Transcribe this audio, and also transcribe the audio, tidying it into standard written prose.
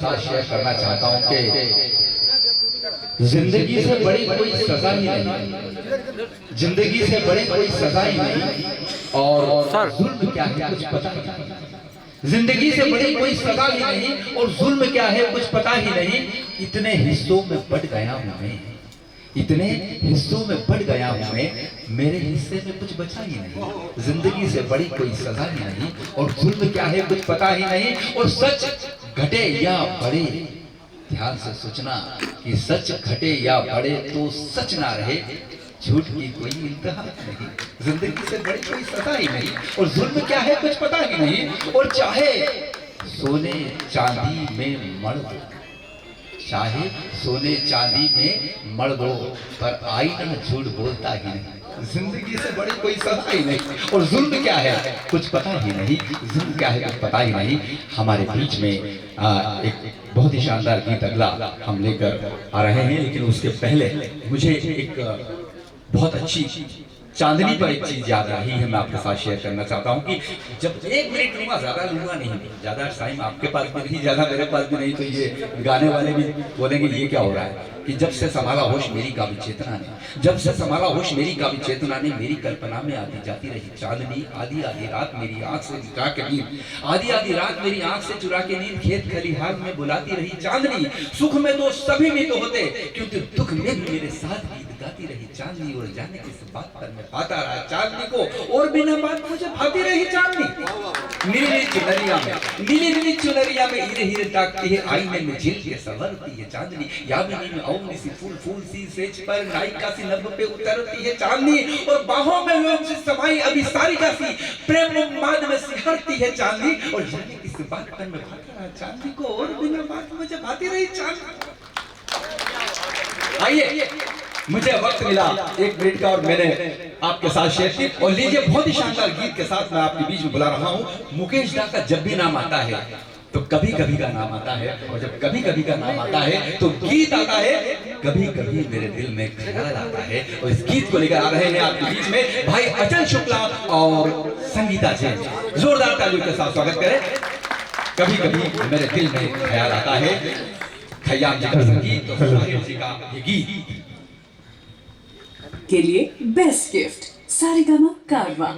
Share करना चाहता हूं कि जिंदगी से बड़ी कोई सजा ही नहीं, जिंदगी से बड़ी कोई सजा ही नहीं। और जुल्म क्या है कुछ पता नहीं, जिंदगी से बड़ी कोई सजा ही नहीं और जुल्म क्या है कुछ पता ही नहीं। इतने हिस्सों में बट गया हूं मैं, इतने हिस्सों में बढ़ गया हूं मैं, मेरे हिस्से में कुछ बचा ही नहीं। जिंदगी से बड़ी कोई सजा ही नहीं और जुल्म क्या है कुछ पता ही नहीं। और सच घटे या बढ़े, ध्यान से सोचना कि सच घटे या बढ़े तो सच ना रहे, झूठ की कोई इंतहा नहीं। जिंदगी से बड़ी कोई सजा ही नहीं और जुल्म क्या है कुछ पता ही नहीं। और चाहे सोने चांदी में मर दो, चाहे सोने चांदी में मर दो, पर आईना झूठ बोलता ही नहीं। जिंदगी से बड़ी कोई सजा ही नहीं और जुल्म क्या है कुछ पता ही नहीं, जुल्म क्या है कुछ पता ही नहीं। हमारे बीच में एक बहुत ही शानदार गीत अगला हम लेकर आ रहे हैं, लेकिन उसके पहले मुझे एक बहुत अच्छी चांदनी पर एक चीज याद रही है, मैं आपके साथ शेयर करना चाहता हूं कि जब 1 मिनट लूंगा, ज्यादा लूंगा नहीं, ज्यादा टाइम आपके पास भी नहीं, ज्यादा मेरे पास भी नहीं, तो ये गाने वाले भी बोलेंगे ये क्या हो रहा है कि जब से संभाला होश मेरी काव्य चेतना ने, जब से संभाला होश मेरी काव्य चेतना ने, मेरी कल्पना में आती जाती रही चांदनी, आधी आधी रात मेरी आंख से चुरा के नींद, आधी आधी रात मेरी आंख से चुरा के नींद, खेत खलिहान में बुलाती रही चांदनी। सुख में तो सभी में तो होते, क्योंकि दुख में भी मेरे साथ गीत गाती रही चांदनी। और जाने किस बात पर मैं पाता रहा चांदनी को, और बिना बात मुझे भाती रही चांदनी। नीली नीली चुनरिया में, नीली नीली चुनरिया में हीरे हीरे ताकती है, आईने में झिल के संवरती है चांदनी। यामिनी में औंगली सी फूल फूल सी सेज पर नायिका सी नभ पे उतरती है चांदनी। और बाहों में लोग से समाई अभी सारिका सी प्रेम उन्माद में सिहरती है चांदनी। और जाने किस बात पर मैं भाता रहा चांदनी को, और बिना बात मुझे भाती रही चांदनी। आइए, मुझे वक्त मिला 1 मिनट का और मैंने आपके साथ शेयर की। और लीजिए बहुत ही शानदार गीत के साथ मैं आपके बीच में बुला रहा हूं। मुकेश दा का जब भी नाम आता है तो कभी कभी का नाम आता है, और जब कभी कभी का नाम आता है तो गीत आता है, कभी कभी मेरे दिल में ख्याल आता है। और इस गीत को लेकर आ रहे हैं आपके बीच में भाई अचल शुक्ला और संगीता जैन। जोरदार तालियों के साथ स्वागत करें। कभी कभी मेरे दिल में ख्याल आता है, खयाम जी का संगीत और साहिर जी का ये गीत के लिए बेस्ट गिफ्ट सारेगामा कारवा।